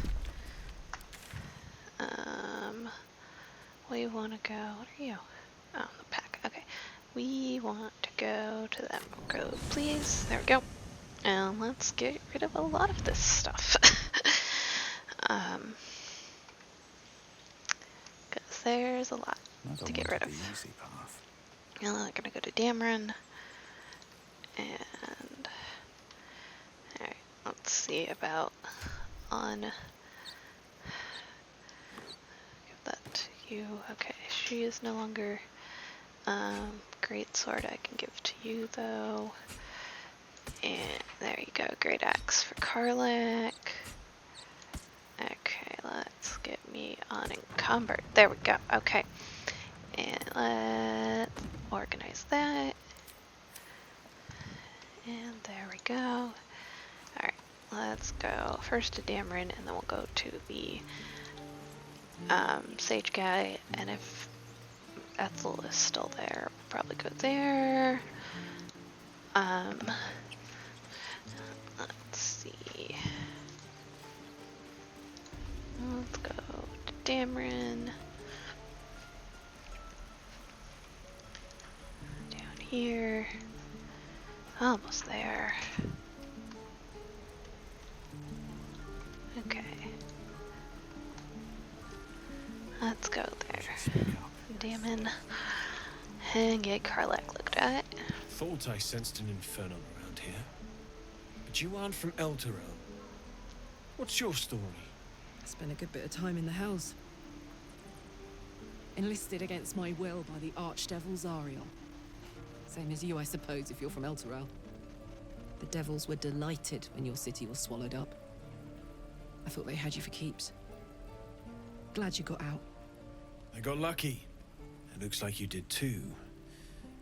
we want to go, what are you? Oh, the pack. Okay. We want to go to that road, please. There we go. And let's get rid of a lot of this stuff. Because there's a lot to get rid of. The easy path. Now I'm gonna go to Dameron. And alright, let's see about on give that to you. Okay, she is no longer great sword I can give to you though. And there you go, great axe for Karlach. Okay, let's get me unencumbered. There we go, okay. And let's organize that. And there we go. Alright, let's go first to Dameron and then we'll go to the Sage guy. And if Ethel is still there, we'll probably go there. Let's see. Let's go to Dameron. Down here. Almost there. Okay. Let's go there. Damon. And get Karlach looked at. Thought I sensed an infernal around here. But you aren't from Elturel. What's your story? I spent a good bit of time in the Hells. Enlisted against my will by the Archdevil Zariel. Same as you, I suppose, if you're from Elturel. The devils were delighted when your city was swallowed up. I thought they had you for keeps. Glad you got out. I got lucky. Looks like you did too.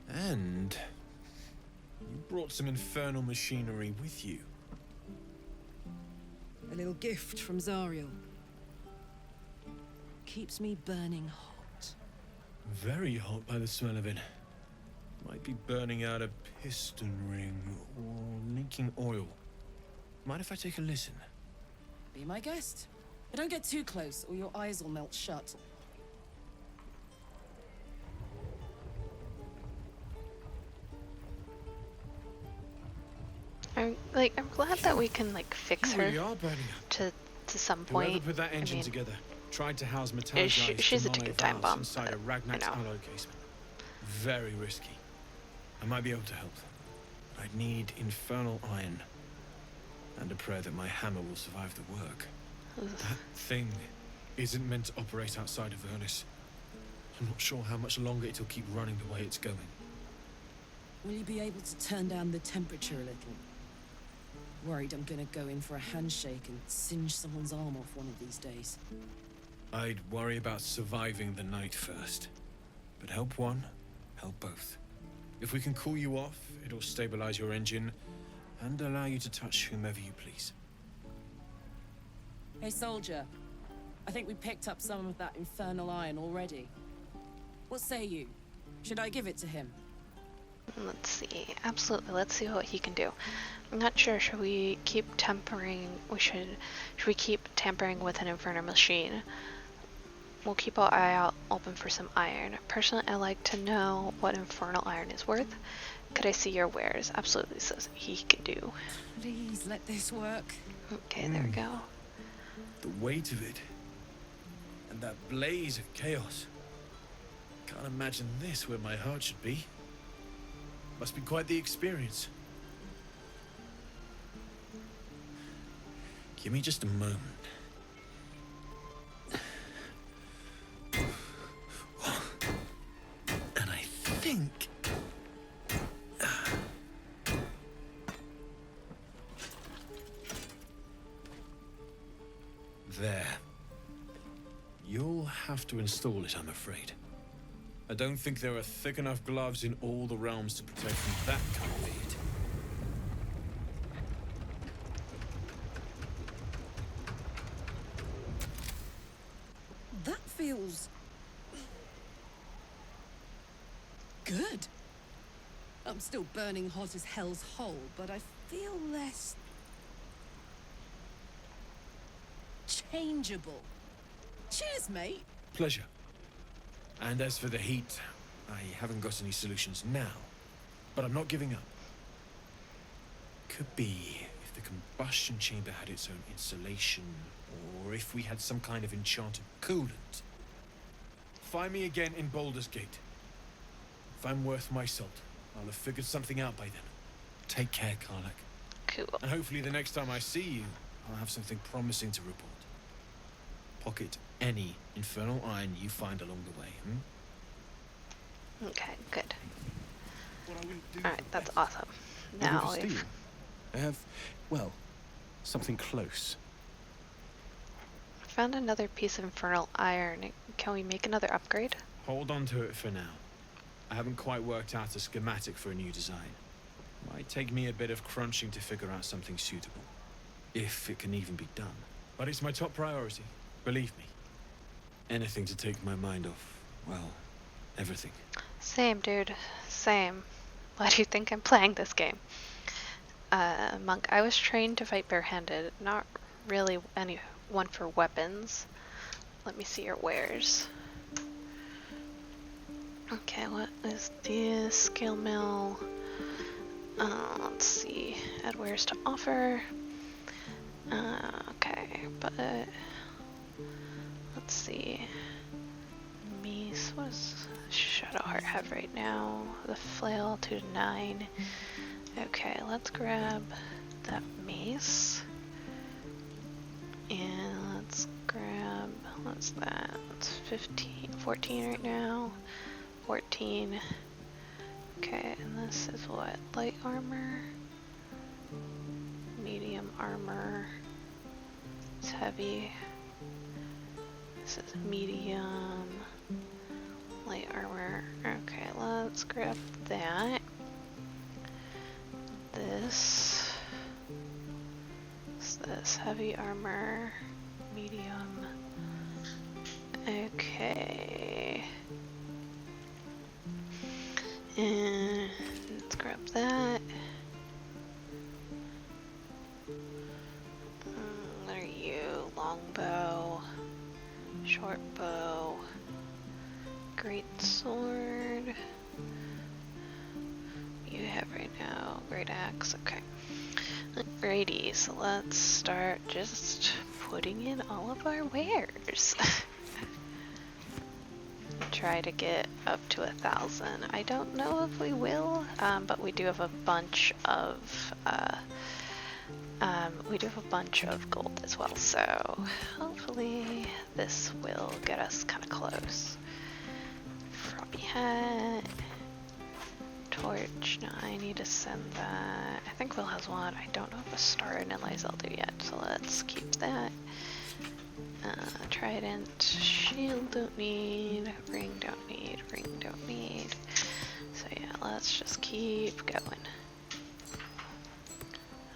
And you brought some infernal machinery with you. A little gift from Zariel. Keeps me burning hot. Very hot by the smell of it. Might be burning out a piston ring or leaking oil. Mind if I take a listen? Be my guest. But don't get too close or your eyes will melt shut. I'm glad that we can like fix You her really are burning up. to some point. Whoever put that engine together tried to house metallized she's a demonic time valves bomb, inside a but, Ragnar's you know. alloy casement. Very risky. I might be able to help. But I'd need infernal iron. And a prayer that my hammer will survive the work. That thing isn't meant to operate outside of Vernus. I'm not sure how much longer it'll keep running the way it's going. Will you be able to turn down the temperature a little? Worried I'm gonna go in for a handshake and singe someone's arm off one of these days. I'd worry about surviving the night first. But help one, help both. If we can cool you off, it'll stabilize your engine and allow you to touch whomever you please. Hey, soldier. I think we picked up some of that infernal iron already. What say you? Should I give it to him? Let's see. Absolutely. Let's see what he can do. I'm not sure. Should we keep tampering? Should we keep tampering with an infernal machine? We'll keep our eye out open for some iron. Personally, I like to know what infernal iron is worth. Could I see your wares? Absolutely, says he can do. Please let this work. Okay, there we go. The weight of it. And that blaze of chaos. Can't imagine this where my heart should be. Must be quite the experience. Give me just a moment. And I think... There. You'll have to install it, I'm afraid. I don't think there are thick enough gloves in all the realms to protect from that kind of heat. That feels... good. I'm still burning hot as hell's hole, but I feel less... changeable. Cheers, mate. Pleasure. And as for the heat, I haven't got any solutions now, but I'm not giving up. Could be if the combustion chamber had its own insulation, or if we had some kind of enchanted coolant. Find me again in Baldur's Gate. If I'm worth my salt, I'll have figured something out by then. Take care, Karlach. Cool. And hopefully the next time I see you, I'll have something promising to report. Pocket any infernal iron you find along the way, Okay, good. Alright, that's awesome. Now if I have, well, something close. found another piece of infernal iron. Can we make another upgrade? Hold on to it for now. I haven't quite worked out a schematic for a new design. Might take me a bit of crunching to figure out something suitable. If it can even be done. But it's my top priority, believe me. Anything to take my mind off, well, everything. Same, dude. Same. Why do you think I'm playing this game? Monk, I was trained to fight barehanded. Not really anyone for weapons. Let me see your wares. Okay, what is this? Scale mill. Let's see. Add wares to offer. Okay, but let's see. Mace, what does Shadowheart have right now? The flail 2 to 9. Okay, let's grab that mace. And let's grab, what's that? It's 15, 14 right now. 14. Okay, and this is what? Light armor? Medium armor. It's heavy. This is medium. Light armor. Okay, let's grab that. This. What's this? Heavy armor. Medium. Okay. And let's grab that. What are you? Longbow. Short bow. Great sword. You have right now. Great axe. Okay. Alrighty, so let's start just putting in all of our wares. Try to get up to 1,000. I don't know if we will, but we do have a bunch of gold as well. So hopefully this will get us kind of close. Froggy hat, torch. No, I need to send that. I think Will has one. I don't know if a star and Eliza will do yet. So let's keep that. Trident, shield don't need, ring don't need, ring don't need. So yeah, let's just keep going.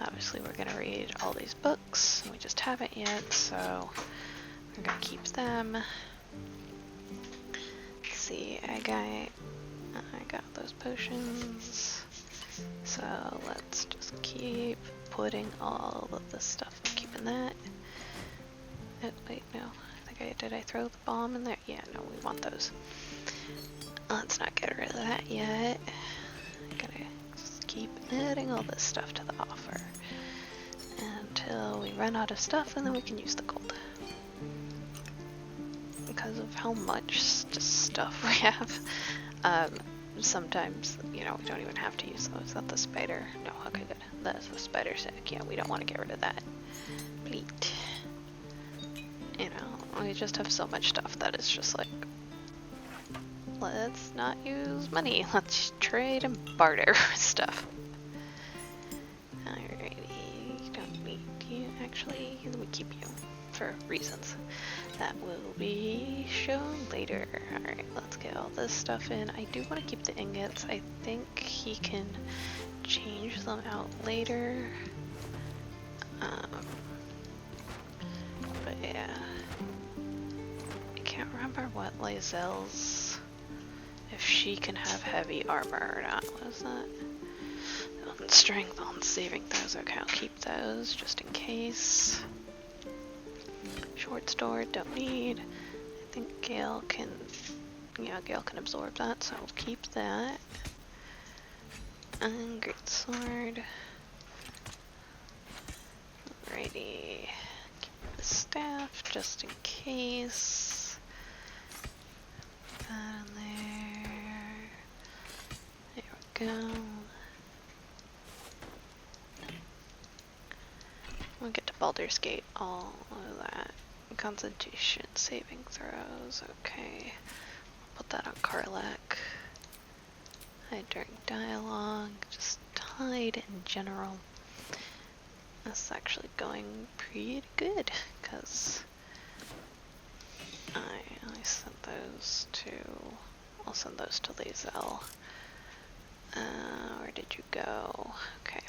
Obviously we're gonna read all these books, we just haven't yet, so we're gonna keep them. Let's see, I got those potions, so let's just keep putting all of this stuff, keeping that. Oh, wait, no. Did I throw the bomb in there? Yeah, no, we want those. Let's not get rid of that yet. Gotta just keep adding all this stuff to the offer until we run out of stuff, and then we can use the gold. Because of how much stuff we have, sometimes, you know, we don't even have to use those. Is that the spider? No, okay, good. That's the spider sack. Yeah, we don't want to get rid of that. Bleat. You know, we just have so much stuff that it's just like, let's not use money. Let's trade and barter stuff. Alrighty, don't need you. Actually, let me keep you for reasons that will be shown later. Alright, let's get all this stuff in. I do want to keep the ingots. I think he can change them out later. But yeah. I can't remember what Lae'zel's, if she can have heavy armor or not. What is that? On strength, on saving throws. Okay, I'll keep those just in case. Short sword, don't need. I think Gale can, yeah, Gale can absorb that, so I'll keep that. And great sword. Alrighty. Keep the staff just in case. Put that in there. There we go. We'll get to Baldur's Gate, all of that. Concentration, saving throws, okay. Put that on Karlach. Hide during dialogue, just hide in general. That's actually going pretty good, because I sent those to, I'll send those to Lae'zel. Where did you go? Okay,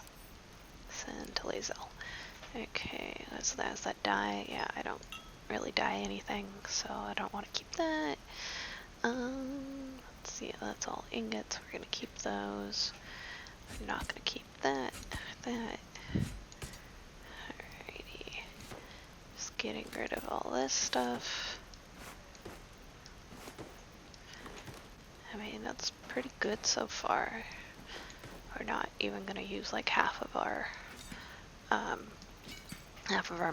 send to Lae'zel. Okay, so that's that die. Yeah, I don't really die anything, so I don't want to keep that. Let's see, that's all ingots. We're gonna keep those. I'm not gonna keep that. Alrighty. Just getting rid of all this stuff. I mean, that's pretty good so far. We're not even gonna use like half of our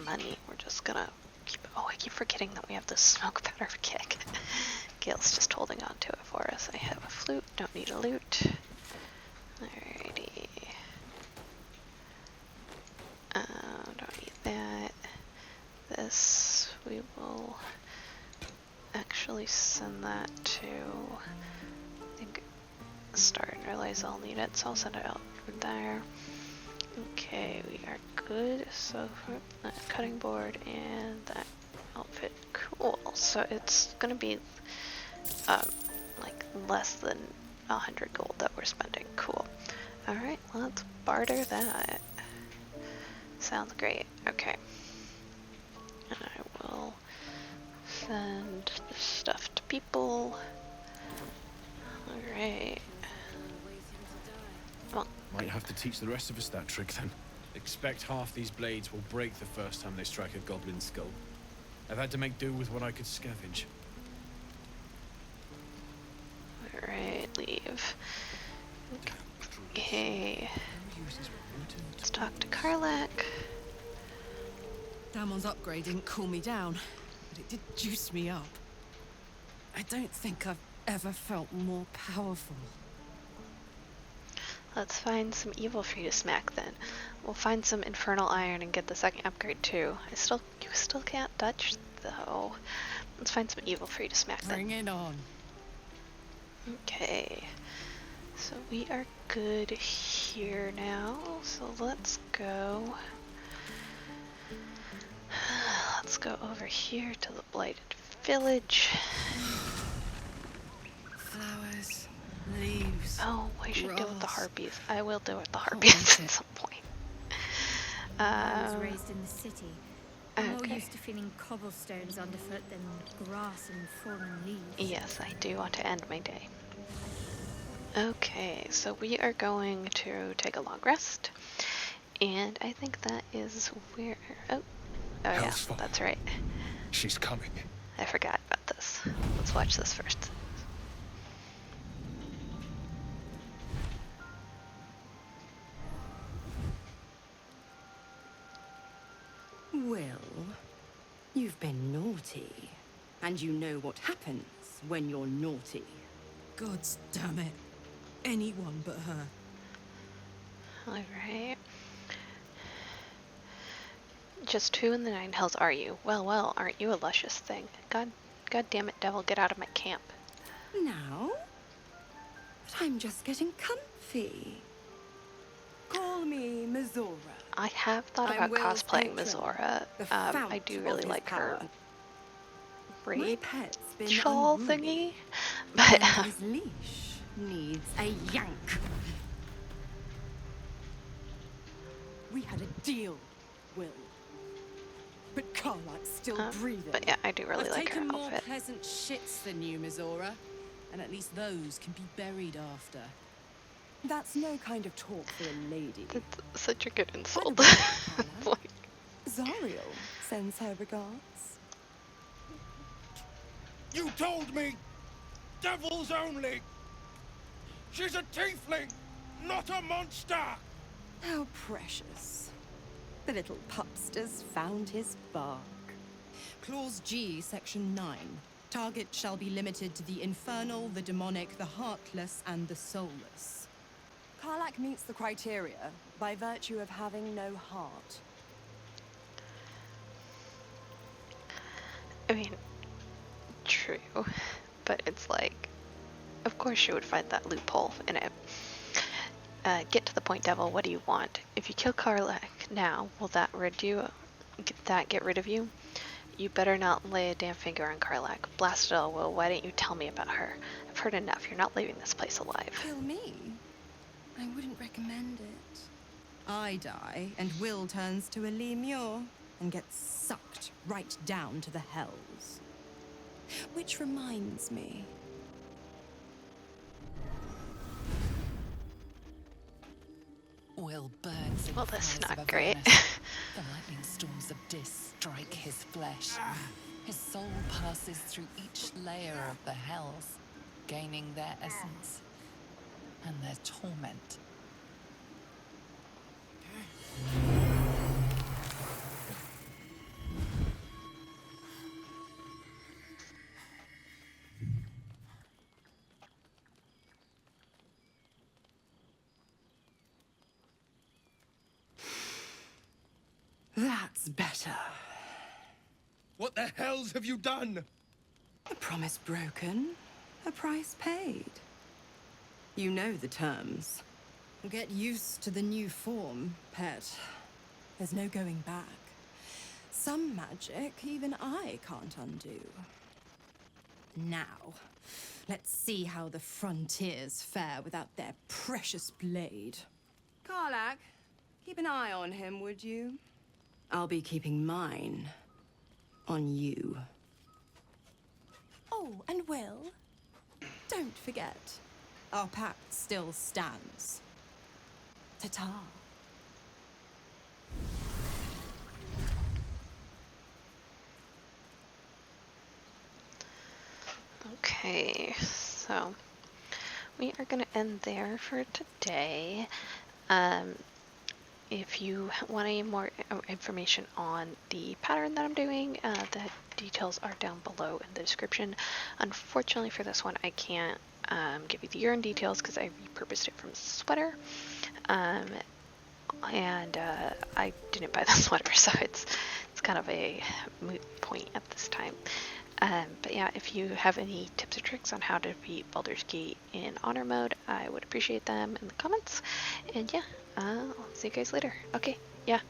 money. We're just gonna keep, oh, I keep forgetting that we have this smoke powder kick. Gale's just holding on to it for us. I have a flute, don't need a loot. Alrighty. Don't need that. This, we will actually send that to, I think, Star and realize I'll need it, so I'll send it out from there. Okay, we are good. So for that cutting board and that outfit, cool. So it's gonna be like less than 100 gold that we're spending. Cool. Alright, let's barter that. Sounds great. Okay. And I will send the stuff to people. Alright. Well, Might have to teach the rest of us that trick then. Expect half these blades will break the first time they strike a goblin skull. I've had to make do with what I could scavenge. alright, leave. Okay. Let's talk to Karlach. Damon's upgrade didn't cool me down, but it did juice me up. I don't think I've ever felt more powerful. Let's find some evil for you to smack then. We'll find some infernal iron and get the second upgrade too. You still can't touch though. Let's find some evil for you to smack then. Bring it on. Okay. So we are good here now. So let's go. Let's go over here to the Blighted Village. Flowers, leaves. Oh, I should deal with the grass. harpies. I will deal with the harpies want at it. some point. I was raised in the city. I'm more okay. used to feeling cobblestones underfoot than grass and fallen leaves. Yes, I do want to end my day. Okay, so we are going to take a long rest. And I think that is where... Oh yeah, Hellsfall. that's right. She's coming. I forgot about this. Let's watch this first. Well, you've been naughty. And you know what happens when you're naughty. Gods damn it. Anyone but her. Alright. Just who in the Nine Hells are you? Well, aren't you a luscious thing? God damn it, devil, get out of my camp. Now? But I'm just getting comfy. Call me Mizora. I have thought I'm about Will's cosplaying patron, Mizora. the I fount do of really his like her power. My raid pet's been shawl unruly, thingy, but and his leash needs a yank. We had a deal, Will. But Karlach's still breathing. but yeah, I do really I've like her taken more outfit. pleasant shits than you, Mizora. And at least those can be buried after. That's no kind of talk for a lady. That's such a good insult. By the way, It's like, Zariel sends her regards. You told me! Devils only! She's a tiefling, not a monster! How precious. The little pupster's found his bark. Clause G, Section 9. Target shall be limited to the infernal, the demonic, the heartless, and the soulless. Karlach meets the criteria by virtue of having no heart. I mean, true, but it's like, of course she would find that loophole in it. Get to the point, devil. What do you want? If you kill Karlach now, will that get rid of you? You better not lay a damn finger on Karlach. Blast it all, Will. Why didn't you tell me about her? I've heard enough. You're not leaving this place alive. Kill me? I wouldn't recommend it. I die, and Will turns to a lemure and gets sucked right down to the hells. Which reminds me. Will burns in Well, this is fires of not great. Avernus. The lightning storms of Dis strike his flesh. His soul passes through each layer of the hells, gaining their essence and their torment. That's better. What the hells have you done? A promise broken, a price paid. You know the terms. Get used to the new form, pet. There's no going back. Some magic even I can't undo. Now, Let's see how the frontiers fare without their precious blade. Karlach, keep an eye on him, would you? I'll be keeping mine on you. Oh, and Will, don't forget, our pact still stands. Ta-ta. Okay, so we are going to end there for today. If you want any more information on the pattern that I'm doing, the details are down below in the description. Unfortunately for this one, I can't give you the urine details because I repurposed it from a sweater. And I didn't buy the sweater, so it's kind of a moot point at this time. But yeah, if you have any tips or tricks on how to beat Baldur's Gate in honor mode, I would appreciate them in the comments. And yeah, I'll see you guys later. Okay, yeah,